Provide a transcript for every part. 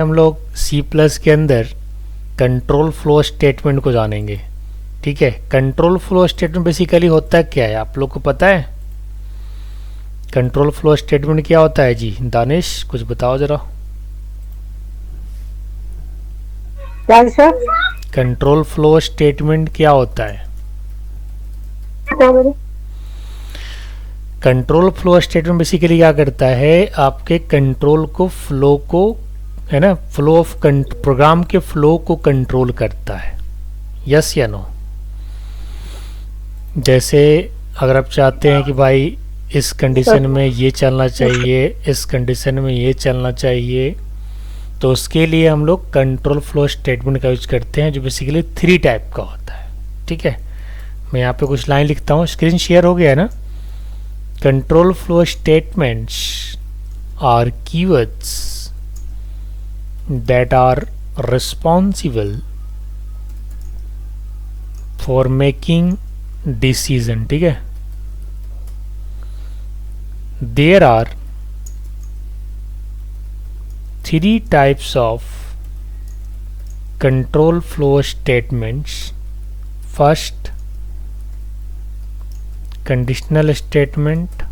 हम लोग C plus के अंदर कंट्रोल फ्लो स्टेटमेंट को जानेंगे। ठीक है, कंट्रोल फ्लो स्टेटमेंट बेसिकली होता क्या है आप लोग को पता है? कंट्रोल फ्लो स्टेटमेंट क्या होता है जी? दानिश कुछ बताओ जरा। क्या सर? कंट्रोल फ्लो स्टेटमेंट क्या होता है? कंट्रोल फ्लो स्टेटमेंट बेसिकली क्या करता है, आपके कंट्रोल को फ्लो को, है ना, फ्लो ऑफ प्रोग्राम के फ्लो को कंट्रोल करता है। यस या नो? जैसे अगर आप चाहते हैं कि भाई इस कंडीशन में ये चलना चाहिए, इस कंडीशन में ये चलना चाहिए, तो उसके लिए हम लोग कंट्रोल फ्लो स्टेटमेंट का यूज करते हैं, जो बेसिकली 3 टाइप का होता है। ठीक है, मैं यहाँ पे कुछ लाइन लिखता हूँ, स्क्रीन शेयर हो गया है ना? Control flow statements are keywords that are responsible for making decision। ठीक है, there are 3 types of control flow statements। first conditional statement,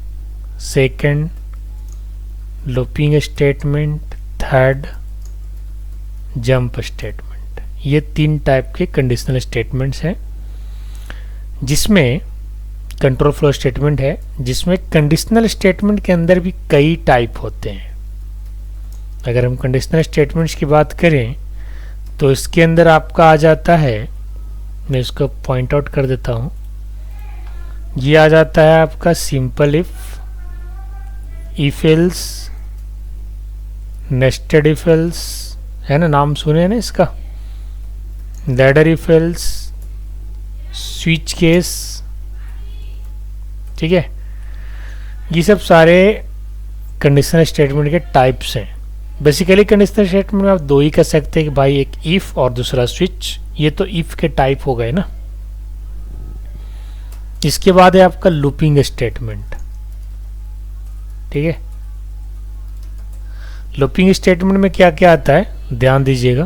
second looping statement, third jump statement. ये 3 टाइप के कंडीशनल स्टेटमेंट्स हैं, जिसमें कंट्रोल फ्लो स्टेटमेंट है, जिसमें conditional statement के अंदर भी कई टाइप होते हैं। अगर हम कंडीशनल स्टेटमेंट्स की बात करें तो इसके अंदर आपका आ जाता है, मैं इसको पॉइंट आउट कर देता हूँ, ये आ जाता है आपका simple if else, nested if else, है ना, नाम सुने ना इसका, ladder if else, switch case. ठीक है, ये सब सारे कंडीशनल स्टेटमेंट के टाइप्स हैं। बेसिकली कंडीशनल स्टेटमेंट में आप 2 ही कर सकते हैं कि भाई एक इफ और दूसरा स्विच, ये तो इफ के टाइप हो गए ना। इसके बाद है आपका लूपिंग स्टेटमेंट। ठीक है, लूपिंग स्टेटमेंट में क्या क्या आता है ध्यान दीजिएगा।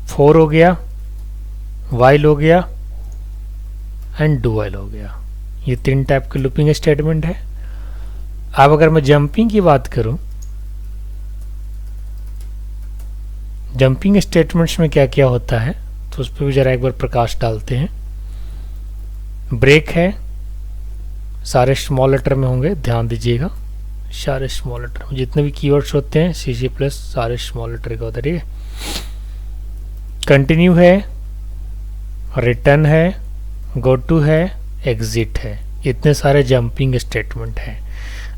फॉर हो गया, वाइल हो गया एंड डू वाइल हो गया, ये 3 टाइप के लूपिंग स्टेटमेंट है। अब अगर मैं जंपिंग की बात करूं, जंपिंग स्टेटमेंट्स में क्या क्या होता है तो उस पर भी जरा एक बार प्रकाश डालते हैं। ब्रेक है, सारे स्मॉल लेटर में होंगे, ध्यान दीजिएगा, सारे स्मॉल लेटर में जितने भी कीवर्ड्स होते हैं सी प्लस सारे स्मॉल लेटर का होता है। ठीक है, कंटिन्यू है, रिटर्न है, गो टू है, एग्जिट है, इतने सारे जंपिंग स्टेटमेंट हैं।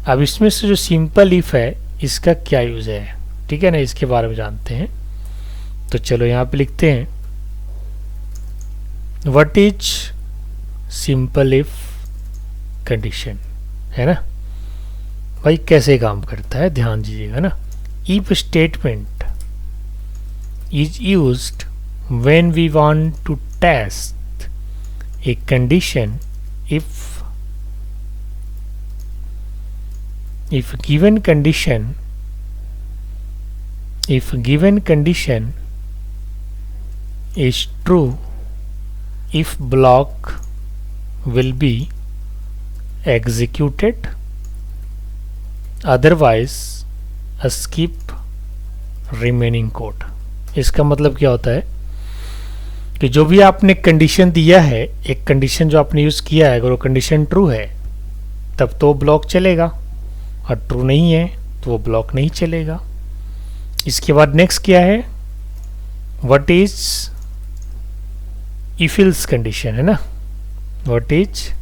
अब इसमें से जो सिंपल इफ है इसका क्या यूज है, ठीक है ना, इसके बारे में जानते हैं। तो चलो यहाँ पे लिखते हैं, what is simple if condition, है ना भाई, कैसे काम करता है ध्यान दीजिएगा ना। If statement is used when we want to test a condition if given condition is true, if block will be executed, otherwise skip remaining code। इसका मतलब क्या होता है कि जो भी आपने कंडीशन दिया है, एक कंडीशन जो आपने यूज किया है, अगर वो कंडीशन ट्रू है तब तो ब्लॉक चलेगा, और ट्रू नहीं है तो वो ब्लॉक नहीं चलेगा। इसके बाद नेक्स्ट क्या है, what is if else condition, है ना, what is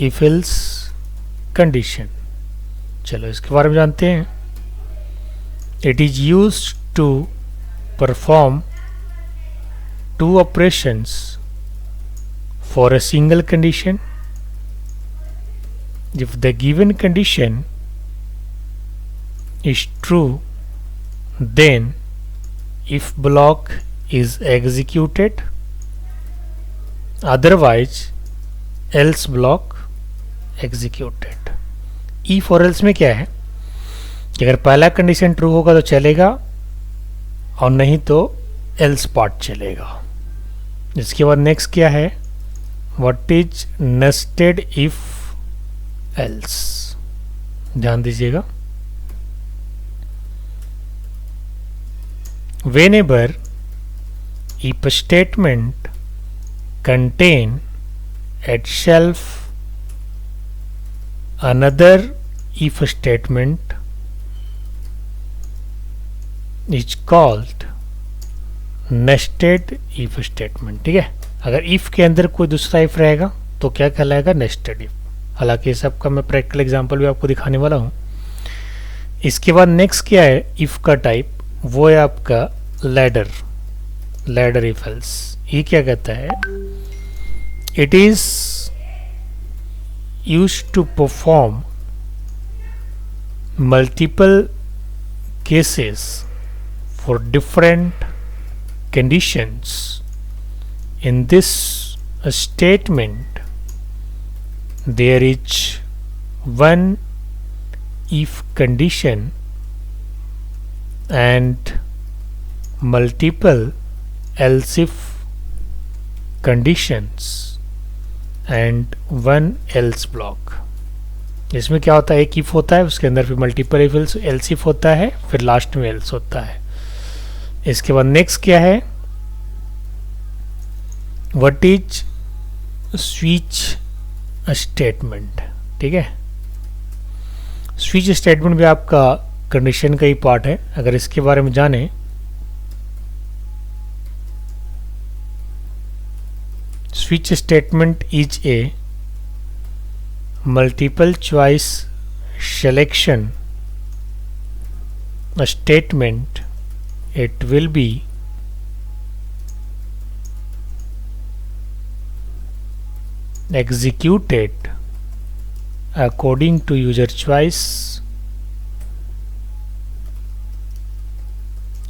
if else condition. चलो इसके बारे में जानते हैं। It is used to perform 2 operations for a single condition. If the given condition is true, then if block is executed, otherwise else block executed. If और else में क्या है कि अगर पहला कंडीशन ट्रू होगा तो चलेगा और नहीं तो एल्स पार्ट चलेगा। इसके बाद नेक्स्ट क्या है, what is nested if else. ध्यान दीजिएगा, whenever if statement contain itself another if statement is called nested if statement। ठीक है, अगर if के अंदर कोई दूसरा if रहेगा तो क्या कहलाएगा, nested if। हालांकि इस सबका मैं प्रैक्टिकल एग्जांपल भी आपको दिखाने वाला हूँ। इसके बाद नेक्स्ट क्या है if का टाइप, वो है आपका लैडर, लैडर इफ एल्स। ये क्या कहता है, it is used to perform multiple cases for different conditions. In this statement there is one if condition and multiple else if conditions and one else block। इसमें क्या होता है, एक if होता है, उसके अंदर फिर मल्टीपल else if होता है, फिर लास्ट में else होता है। इसके बाद नेक्स्ट क्या है, व्हाट इज स्विच स्टेटमेंट। ठीक है, स्विच स्टेटमेंट भी आपका कंडीशन का ही पार्ट है। अगर इसके बारे में जाने, switch statement is a multiple choice selection statement. It will be executed according to user choice।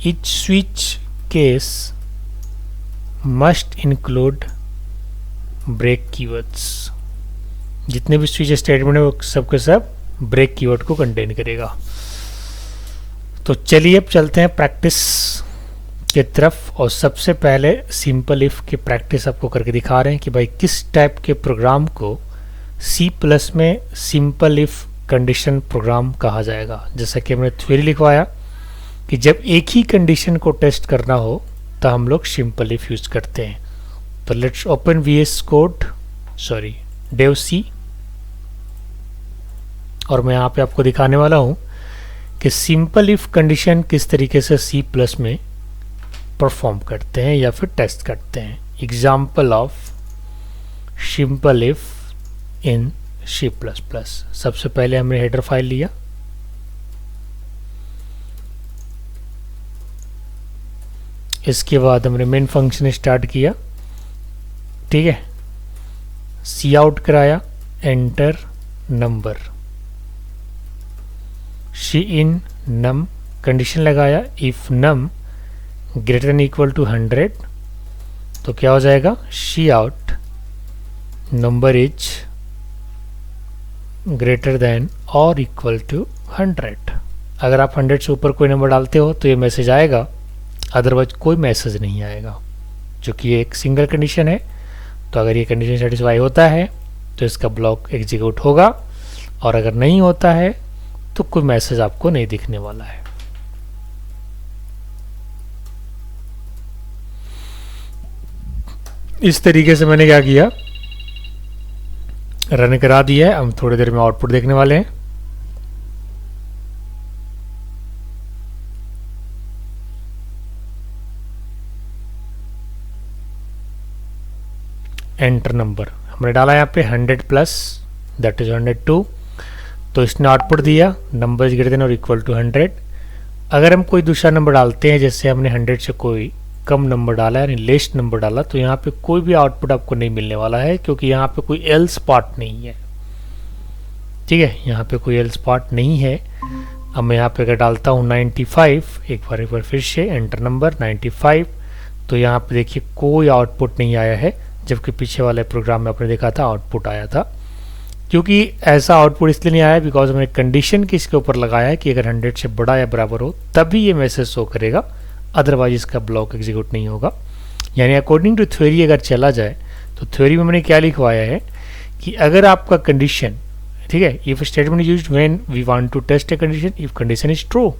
Each switch case must include break keywords। जितने भी स्विच स्टेटमेंट है वो सब के सब ब्रेक कीवर्ड को कंटेन करेगा। तो चलिए अब चलते हैं प्रैक्टिस के तरफ, और सबसे पहले सिंपल इफ की प्रैक्टिस आपको करके दिखा रहे हैं कि भाई किस टाइप के प्रोग्राम को C+ में सिंपल इफ कंडीशन प्रोग्राम कहा जाएगा। जैसा कि हमने थ्योरी लिखवाया कि जब एक ही कंडीशन को टेस्ट करना हो तो हम लोग सिंपल इफ यूज करते हैं। तो let's open VS code, sorry dev C, और मैं यहाँ पे आपको दिखाने वाला हूँ कि सिंपल इफ कंडीशन किस तरीके से C+ में परफॉर्म करते हैं या फिर टेस्ट करते हैं। Example of simple if in C++। सबसे पहले हमने हेडर फाइल लिया, इसके बाद हमने मेन फंक्शन स्टार्ट किया। ठीक है, सी आउट कराया, enter number, C in num, condition लगाया if num greater than equal to 100, तो क्या हो जाएगा, C out number is greater than और इक्वल टू 100। अगर आप 100 से ऊपर कोई नंबर डालते हो तो ये मैसेज आएगा, अदरवाइज कोई मैसेज नहीं आएगा, क्योंकि ये एक सिंगल कंडीशन है। तो अगर ये कंडीशन सेटिस्फाई होता है तो इसका ब्लॉक एग्जीक्यूट होगा, और अगर नहीं होता है तो कोई मैसेज आपको नहीं दिखने वाला है। इस तरीके से मैंने क्या किया, रन करा दिया है। हम थोड़ी देर में आउटपुट देखने वाले हैं। एंटर नंबर हमने डाला यहाँ पे 100+, दैट इज 102। तो इसने आउटपुट दिया नंबर इज ग्रेटर देन और इक्वल टू 100। अगर हम कोई दूसरा नंबर डालते हैं, जैसे हमने 100 से कोई कम नंबर डाला यानी लेस्ट नंबर डाला, तो यहाँ पे कोई भी आउटपुट आपको नहीं मिलने वाला है, क्योंकि यहाँ पे कोई एल्स पार्ट नहीं है। ठीक है, यहाँ पे कोई एल्स पार्ट नहीं है। अब मैं यहाँ पे अगर डालता हूँ 95, एक बार फिर से एंटर नंबर 95, तो यहाँ पे देखिए कोई आउटपुट नहीं आया है, जबकि पीछे वाले प्रोग्राम में आपने देखा था आउटपुट आया था। क्योंकि ऐसा आउटपुट इसलिए नहीं आया बिकॉज हमने कंडीशन किसके ऊपर लगाया है कि अगर 100 से बड़ा या बराबर हो तभी ये मैसेज शो करेगा, अदरवाइज इसका ब्लॉक एग्जीक्यूट नहीं होगा। यानी अकॉर्डिंग टू थ्योरी अगर चला जाए तो थ्योरी में मैंने क्या लिखवाया है कि अगर आपका कंडीशन, ठीक है, if statement used when we want to test a condition, if condition is true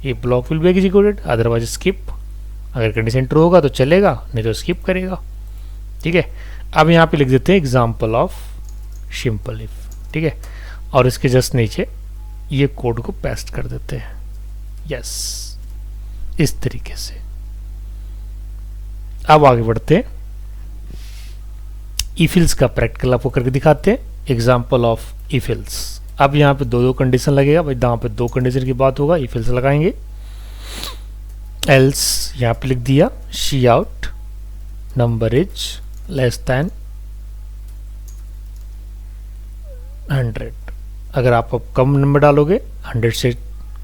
ये block will be executed, otherwise skip. अगर कंडीशन ट्रू होगा तो चलेगा, नहीं तो स्किप करेगा। ठीक है, अब यहाँ पे लिख देते हैं एग्जाम्पल ऑफ सिंपल इफ। ठीक है, और इसके जस्ट नीचे ये कोड को पेस्ट कर देते हैं। यस, इस तरीके से। अब आगे बढ़ते हैं, इफिल्स का प्रैक्टिकल आपको करके दिखाते हैं। Example of if else. अब यहाँ पे दो कंडीशन लगेगा भाई, यहाँ पे दो कंडीशन की बात होगा, इफिल्स लगाएंगे। एल्स यहाँ पे लिख दिया, C out number is less than 100। अगर आप अब कम नंबर डालोगे, 100 से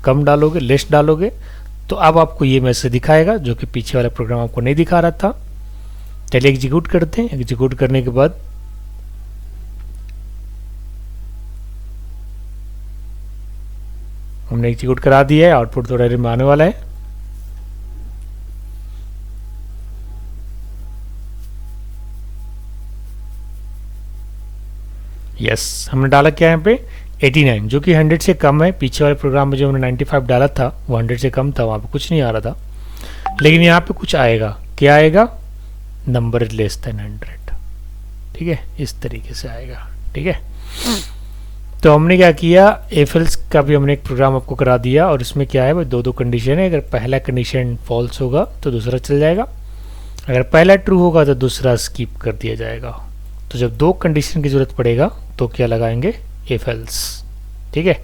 कम डालोगे, लेस डालोगे, तो अब आपको ये मैसेज दिखाएगा जो कि पीछे वाला प्रोग्राम आपको नहीं दिखा रहा था। चलिए एग्जीक्यूट करते हैं। एग्जीक्यूट करने के बाद हमने एग्जीक्यूट करा दिया है, आउटपुट थोड़ा देर में आने वाला है। यस, हमने डाला क्या यहाँ पे 89, जो कि 100 से कम है। पीछे वाले प्रोग्राम में जो हमने 95 डाला था वो 100 से कम था, वहाँ पे कुछ नहीं आ रहा था, लेकिन यहाँ पे कुछ आएगा। क्या आएगा? Number is less than 100। ठीक है, इस तरीके से आएगा। ठीक है, तो हमने क्या किया, एफएल्स का भी हमने एक प्रोग्राम आपको करा दिया, और इसमें क्या है भाई, दो कंडीशन है। अगर पहला कंडीशन फॉल्स होगा तो दूसरा चल जाएगा, अगर पहला ट्रू होगा तो दूसरा स्किप कर दिया जाएगा। तो जब दो कंडीशन की जरूरत पड़ेगा तो क्या लगाएंगे, इफ एल्स। ठीक है,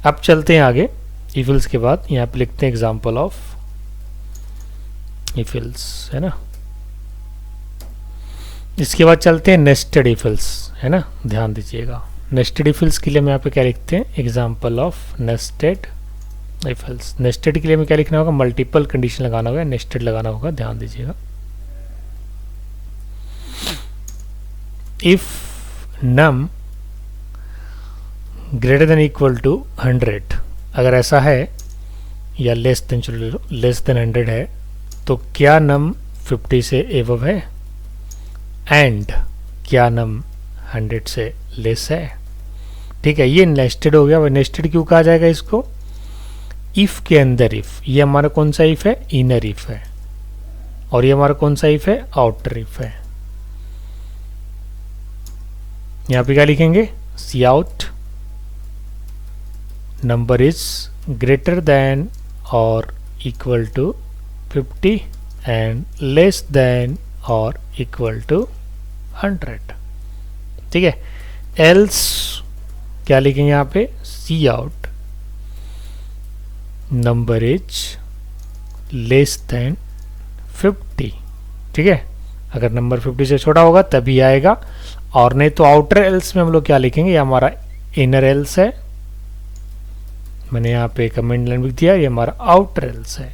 अब चलते हैं आगे। इफ एल्स के बाद यहाँ पे लिखते हैं एग्जांपल ऑफ इफ एल्स, है ना। इसके बाद चलते हैं नेस्टेड इफ एल्स, है ना। ध्यान दीजिएगा, नेस्टेड इफ एल्स के लिए हम यहाँ पे क्या लिखते हैं, example of nested if else. Nested के लिए हमें क्या लिखना होगा, मल्टीपल कंडीशन लगाना होगा, नेस्टेड लगाना होगा। ध्यान दीजिएगा, if num greater than equal to 100, अगर ऐसा है, या लेस देन, चलो ले लो, लेस देन 100 है, तो क्या num 50 से एबव है, एंड क्या num 100 से लेस है। ठीक है, ये नेस्टेड हो गया। नेस्टेड क्यों कहा जाएगा इसको, इफ के अंदर इफ। ये हमारा कौन सा इफ है, इनर इफ है, और ये हमारा कौन सा इफ है, आउटर इफ है। यहाँ पे क्या लिखेंगे, C out number is greater than और equal to 50 and less than और इक्वल टू 100। ठीक है, एल्स क्या लिखेंगे यहाँ पे, C out number is less than 50। ठीक है, अगर नंबर 50 से छोटा होगा तभी आएगा, और नहीं तो आउटर एल्स में हम लोग क्या लिखेंगे, ये हमारा इनर एल्स है। मैंने यहाँ पे कमेंट लाइन लिख दिया, ये हमारा आउटर एल्स है।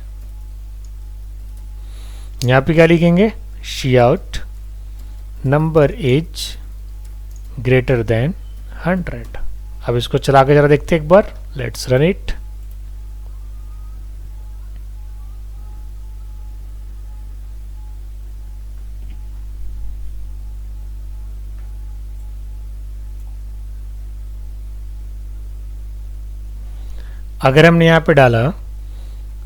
यहाँ पे क्या लिखेंगे, C out number is greater than 100। अब इसको चला के जरा देखते हैं एक बार, लेट्स रन इट। अगर हमने यहाँ पे डाला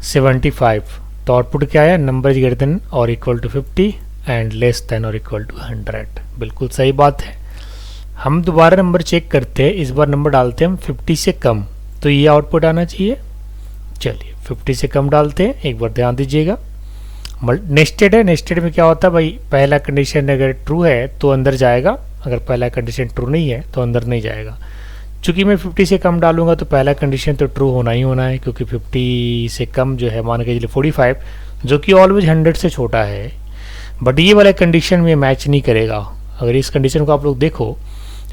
75 तो आउटपुट क्या आया, नंबर इज ग्रेटर देन और equal to 50 and less than और इक्वल टू 100। बिल्कुल सही बात है। हम दोबारा नंबर चेक करते हैं, इस बार नंबर डालते हैं हम 50 से कम, तो ये आउटपुट आना चाहिए। चलिए 50 से कम डालते हैं, एक बार ध्यान दीजिएगा। नेस्टेड है, नेस्टेड में क्या होता है भाई, पहला कंडीशन अगर ट्रू है तो अंदर जाएगा, अगर पहला कंडीशन ट्रू नहीं है तो अंदर नहीं जाएगा। चूंकि मैं 50 से कम डालूंगा तो पहला कंडीशन तो ट्रू होना ही होना है, क्योंकि 50 से कम जो है, मान के चलिए 45, जो कि ऑलवेज 100 से छोटा है, बट ये वाला कंडीशन में मैच नहीं करेगा। अगर इस कंडीशन को आप लोग देखो,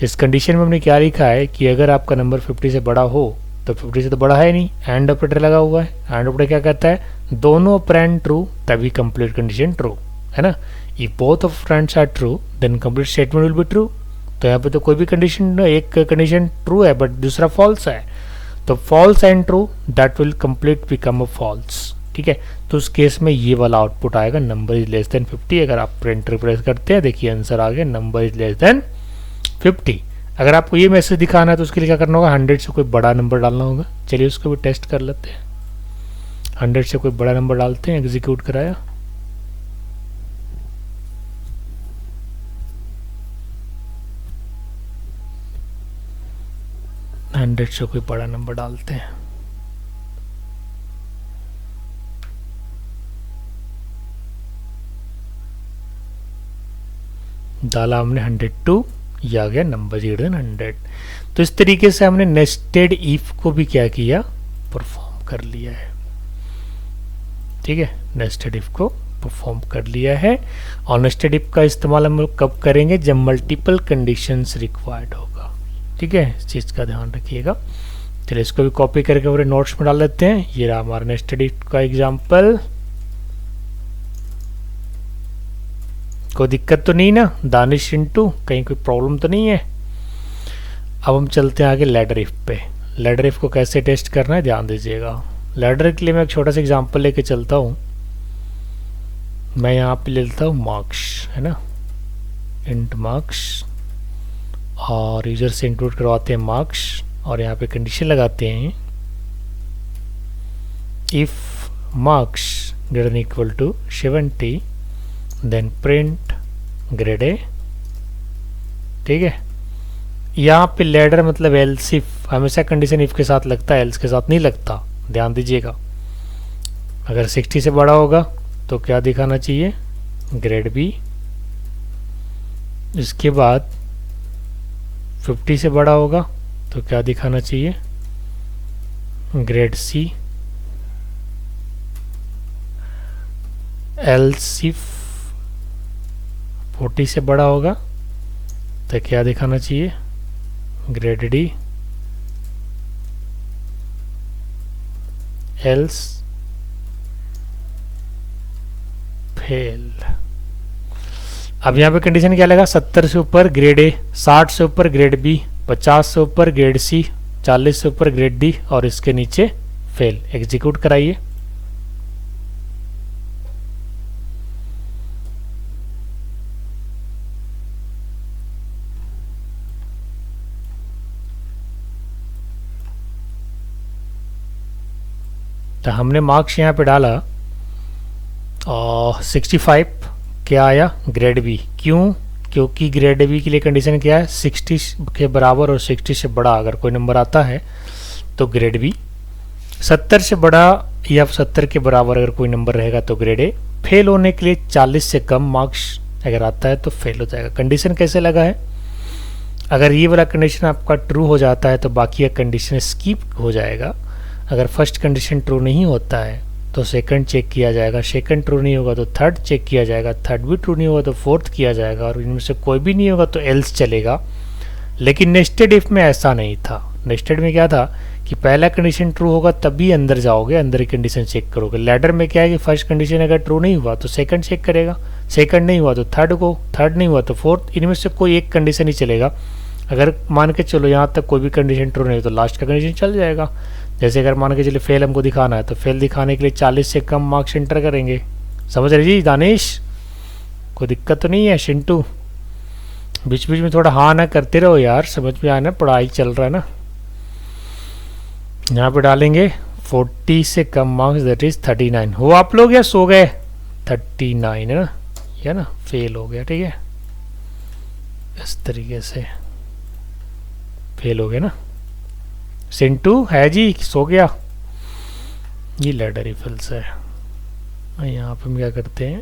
इस कंडीशन में हमने क्या लिखा है कि अगर आपका नंबर 50 से बड़ा हो, तो 50 से तो बड़ा है नहीं, एंड ऑपरेटर लगा हुआ है। एंड ऑपरेटर क्या कहता है, दोनों ऑपरेंड ट्रू तभी कंप्लीट कंडीशन ट्रू, है ना। If both of operands are true then complete statement will be true. तो यहाँ पे तो कोई भी कंडीशन, एक कंडीशन ट्रू है बट दूसरा फॉल्स है, तो false and true that will complete become a false. ठीक है, तो उस केस में ये वाला आउटपुट आएगा, नंबर इज लेस देन 50। अगर आप प्रिंटर प्रेस करते हैं, देखिए आंसर आ गया, नंबर इज लेस देन 50। अगर आपको ये मैसेज दिखाना है तो उसके लिए क्या करना होगा, 100 से कोई बड़ा नंबर डालना होगा। चलिए उसको भी टेस्ट कर लेते हैं। 100 से कोई बड़ा नंबर डालते हैं, एग्जीक्यूट कराया, हंड्रेड से कोई बड़ा नंबर डालते हैं। डाला हमने 102, ये आ गया नंबर ग्रेटर देन 100। तो इस तरीके से हमने नेस्टेड इफ को भी क्या किया, परफॉर्म कर लिया है। ठीक है, नेस्टेड इफ को परफॉर्म कर लिया है। और नेस्टेड इफ का इस्तेमाल हम लोग कब करेंगे, जब मल्टीपल कंडीशंस रिक्वायर्ड होगा। ठीक है, इस चीज़ का ध्यान रखिएगा। चलिए इसको भी कॉपी करके पूरे नोट्स में डाल देते हैं। ये रहा हमारा नेस्टेड इफ का एग्जाम्पल। कोई दिक्कत तो नहीं ना दानिश इंटू, कहीं कोई प्रॉब्लम तो नहीं है। अब हम चलते हैं आगे लैडर इफ पे। लैडर इफ को कैसे टेस्ट करना है ध्यान दीजिएगा। लैडर के लिए मैं एक छोटा सा एग्जांपल लेके चलता हूँ। मैं यहाँ पे लेता हूँ मार्क्स, है ना, इंट मार्क्स, और यूजर से इंक्लूड करवाते हैं मार्क्स, और यहाँ पे कंडीशन लगाते हैं if marks greater than equal to 70 then print grade A. ठीक है, यहाँ पे लैडर मतलब एल्स इफ, हमेशा कंडीशन इफ के साथ लगता है, एल्स के साथ नहीं लगता, ध्यान दीजिएगा। अगर 60 से बड़ा होगा तो क्या दिखाना चाहिए, ग्रेड बी। इसके बाद 50 से बड़ा होगा तो क्या दिखाना चाहिए, ग्रेड सी। एल्स इफ 40 से बड़ा होगा तो क्या दिखाना चाहिए, ग्रेड डी। Else fail. अब यहाँ पे कंडीशन क्या लगा, 70 से ऊपर ग्रेड ए, 60 से ऊपर ग्रेड बी, 50 से ऊपर ग्रेड सी, 40 से ऊपर ग्रेड डी, और इसके नीचे फेल। एग्जीक्यूट कराइए। तो हमने मार्क्स यहाँ पे डाला और 65 क्या आया, ग्रेड बी। क्यों, क्योंकि ग्रेड बी के लिए कंडीशन क्या है, 60 के बराबर और 60 से बड़ा अगर कोई नंबर आता है तो ग्रेड बी। 70 से बड़ा या 70 के बराबर अगर कोई नंबर रहेगा तो ग्रेड ए। फेल होने के लिए 40 से कम मार्क्स अगर आता है तो फेल हो जाएगा। कंडीशन कैसे लगा है, अगर ये वाला कंडीशन आपका ट्रू हो जाता है तो बाकी का कंडीशन स्किप हो जाएगा। अगर फर्स्ट कंडीशन ट्रू नहीं होता है तो सेकंड चेक किया जाएगा, सेकंड ट्रू नहीं होगा तो थर्ड चेक किया जाएगा, थर्ड भी ट्रू नहीं होगा तो फोर्थ किया जाएगा, और इनमें से कोई भी नहीं होगा तो एल्स चलेगा। लेकिन नेस्टेड इफ में ऐसा नहीं था। नेस्टेड में क्या था कि पहला कंडीशन ट्रू होगा तभी अंदर जाओगे, अंदर की कंडीशन चेक करोगे। लैडर में क्या है कि फर्स्ट कंडीशन अगर ट्रू नहीं हुआ तो सेकंड चेक करेगा, सेकंड नहीं हुआ तो थर्ड को, थर्ड नहीं हुआ तो फोर्थ, इनमें से कोई एक कंडीशन ही चलेगा। अगर मान के चलो यहाँ तक कोई भी कंडीशन ट्रू नहीं हो तो लास्ट का कंडीशन चल जाएगा। जैसे अगर मान के चलिए फेल हमको दिखाना है तो फेल दिखाने के लिए 40 से कम मार्क्स एंटर करेंगे। समझ रहे जी दानिश, कोई दिक्कत तो नहीं है शिंटू? बीच बीच में थोड़ा हाँ ना करते रहो यार, समझ में आए ना, पढ़ाई चल रहा है ना। यहाँ पे डालेंगे 40 से कम मार्क्स दैट इज 39। हो आप लोग या सो गए? 39 है ना, या ना फेल हो गया। ठीक है, इस तरीके से फेल हो गया ना। सिंटू है जी, सो गया? ये लैडर रिफल्स है। यहाँ पे हम क्या करते हैं,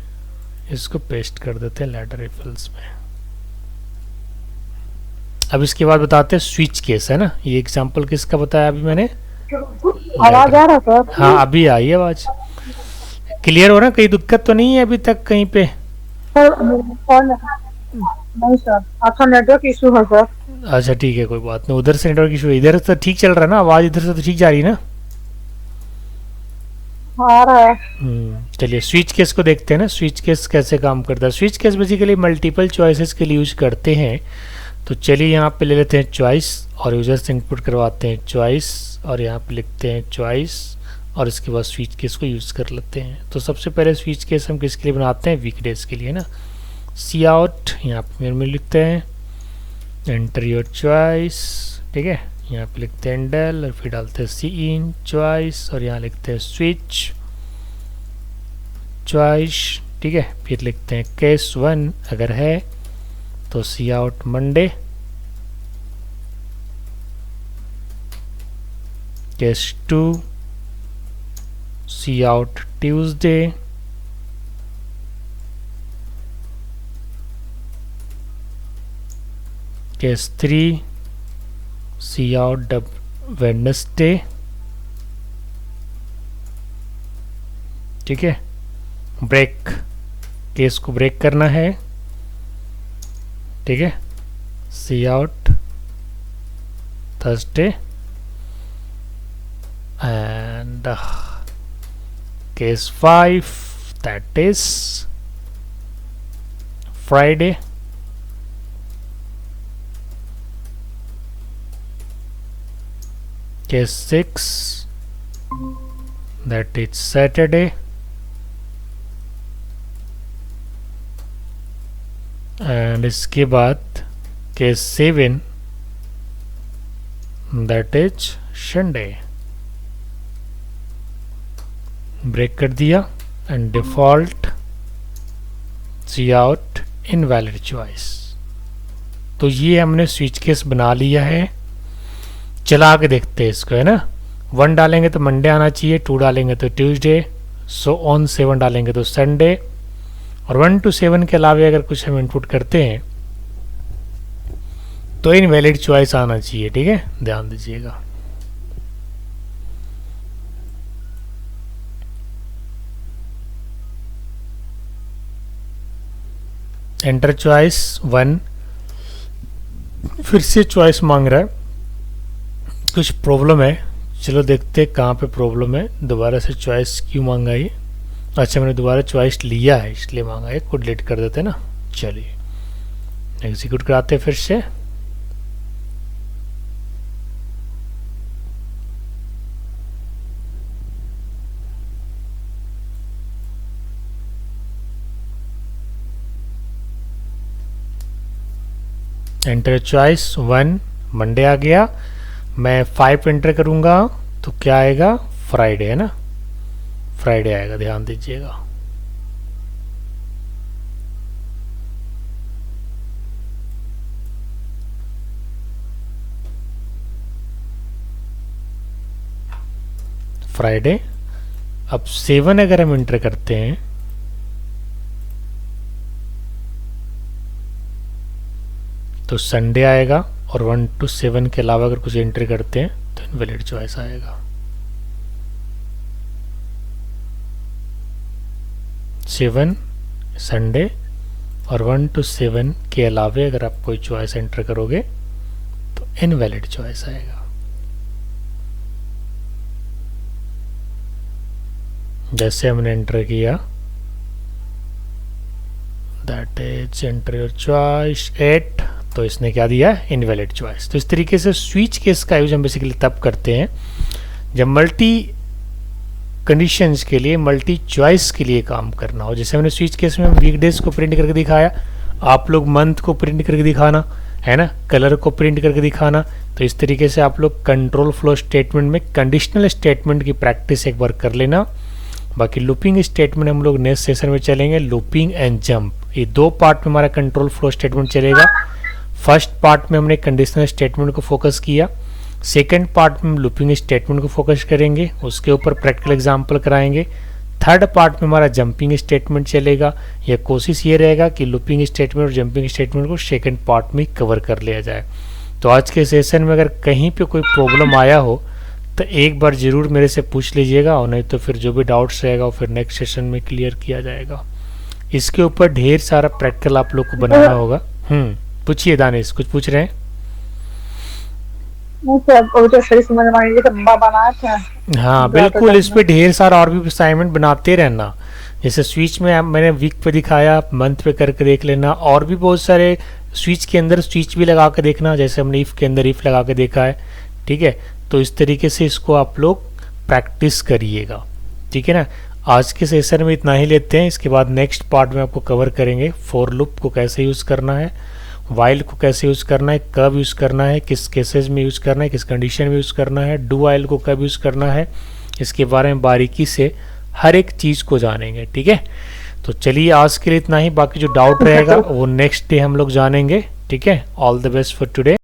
इसको पेस्ट कर देते हैं लैडर रिफल्स में। अब इसके बाद बताते हैं स्विच केस, है ना। ये एग्जांपल किसका बताया अभी मैंने? आवाज आ रहा सर? हाँ अभी आई है आवाज, क्लियर हो रहा, कहीं दिक्कत तो नहीं है अभी तक कहीं पे? नहीं सर, अच्छा नेटवर्क इशू है सर। अच्छा ठीक है, कोई बात नहीं, उधर से नेटवर्क इशू है, इधर तो ठीक चल रहा है ना, आवाज इधर से तो ठीक जा रही है ना? आ रहा है। चलिए स्विच केस को देखते हैं ना, स्विच केस कैसे काम करता है। Switch case basically multiple choices के लिए यूज करते हैं। तो चलिए यहाँ पे ले लेते हैं चॉइस और यूजर से इनपुट करवाते हैं चॉइस और यहाँ पे लिखते हैं चॉइस और इसके बाद स्विच केस को यूज़ कर लेते हैं। तो सबसे पहले स्विच केस हम किसके लिए बनाते हैं, वीकडेज के लिए ना। सी आउट यहाँ पे मेरे में लिखते हैं एंटर योर चॉइस, ठीक है, यहाँ पे लिखते हैं डेल और फिर डालते हैं सी इन चॉइस और यहाँ लिखते हैं स्विच चॉइस, ठीक है, फिर लिखते हैं केस 1 अगर है तो सी आउट मंडे, केस 2 सी आउट ट्यूसडे, केस 3 सी आउट वेडनेसडे, ठीक है। ब्रेक, केस को ब्रेक करना है, ठीक है, C out Thursday and case 5 that is Friday, case 6 that is Saturday and इसके बाद case 7 that is Sunday. Break कर दिया and default C out invalid choice. तो ये हमने स्विच केस बना लिया है। चला के देखते हैं इसको, है ना। 1 डालेंगे तो मंडे आना चाहिए, 2 डालेंगे तो ट्यूसडे, सो ऑन 7 डालेंगे तो संडे, और 1 to 7 के अलावा अगर कुछ हम इनपुट करते हैं तो इनवैलिड चॉइस आना चाहिए, ठीक है, ध्यान दीजिएगा। एंटर चॉइस 1, फिर से चॉइस मांग रहा है, कुछ प्रॉब्लम है, चलो देखते हैं कहाँ पे प्रॉब्लम है। दोबारा से चॉइस क्यों मांगा ये, अच्छा मैंने दोबारा चॉइस लिया है इसलिए मांगा है, को डिलीट कर देते हैं ना। चलिए एग्जीक्यूट कराते हैं फिर से। एंटर चॉइस 1 मंडे आ गया, मैं 5 एंटर करूंगा तो क्या आएगा, फ्राइडे, है ना, फ्राइडे आएगा, ध्यान दीजिएगा। फ्राइडे। अब 7 अगर हम एंटर करते हैं तो संडे आएगा, और 1 to 7 के अलावा अगर कुछ एंटर करते हैं तो इनवैलिड चॉइस आएगा। 7 संडे और 1 to 7 के अलावा अगर आप कोई चॉइस एंटर करोगे तो इनवैलिड चॉइस आएगा। जैसे हमने एंटर किया that is enter your choice 8, तो इसने क्या दिया, इनवैलिड चॉइस। तो इस तरीके से स्विच केस का यूज हम बेसिकली तब करते हैं जब मल्टी कंडीशंस के लिए, मल्टी चॉइस के लिए काम करना हो। जैसे हमने स्विच केस में वीकडेज को प्रिंट करके दिखाया, आप लोग मंथ को प्रिंट करके दिखाना, है ना, कलर को प्रिंट करके दिखाना। तो इस तरीके से आप लोग कंट्रोल फ्लो स्टेटमेंट में कंडीशनल स्टेटमेंट की प्रैक्टिस एक बार कर लेना। बाकी लूपिंग स्टेटमेंट हम लोग नेक्स्ट सेशन में चलेंगे, लूपिंग एंड जंप, ये 2 पार्ट में हमारा कंट्रोल फ्लो स्टेटमेंट चलेगा। फर्स्ट पार्ट में हमने कंडीशनल स्टेटमेंट को फोकस किया, सेकंड पार्ट में हम लूपिंग स्टेटमेंट को फोकस करेंगे, उसके ऊपर प्रैक्टिकल एग्जांपल कराएंगे। थर्ड पार्ट में हमारा जंपिंग स्टेटमेंट चलेगा। यह कोशिश ये रहेगा कि लूपिंग स्टेटमेंट और जंपिंग स्टेटमेंट को सेकंड पार्ट में कवर कर लिया जाए। तो आज के सेशन में अगर कहीं पे कोई प्रॉब्लम आया हो तो एक बार ज़रूर मेरे से पूछ लीजिएगा, और नहीं तो फिर जो भी डाउट्स रहेगा वो फिर नेक्स्ट सेशन में क्लियर किया जाएगा। इसके ऊपर ढेर सारा प्रैक्टिकल आप लोग को बनाना होगा। पूछिए दानिश, कुछ पूछ रहे हैं? हाँ बिल्कुल, इस पे ढेर सारा और भी असाइनमेंट बनाते रहना। जैसे स्विच में मैंने वीक पे दिखाया, मंथ पे करके देख लेना, और भी बहुत सारे स्विच के अंदर स्विच भी लगा के देखना, जैसे हमने इफ़ के अंदर इफ़ लगा के देखा है, ठीक है। तो इस तरीके से इसको आप लोग प्रैक्टिस करिएगा, ठीक है ना। आज के सेशन में इतना ही लेते हैं, इसके बाद नेक्स्ट पार्ट में आपको कवर करेंगे फॉर लूप को कैसे यूज़ करना है, वाइल को कैसे यूज़ करना है, कब यूज़ करना है, किस केसेस में यूज़ करना है, किस कंडीशन में यूज़ करना है, डू वाइल को कब यूज़ करना है, इसके बारे में बारीकी से हर एक चीज़ को जानेंगे, ठीक है। तो चलिए आज के लिए इतना ही, बाकी जो डाउट रहेगा वो नेक्स्ट डे हम लोग जानेंगे, ठीक है। All the best for today.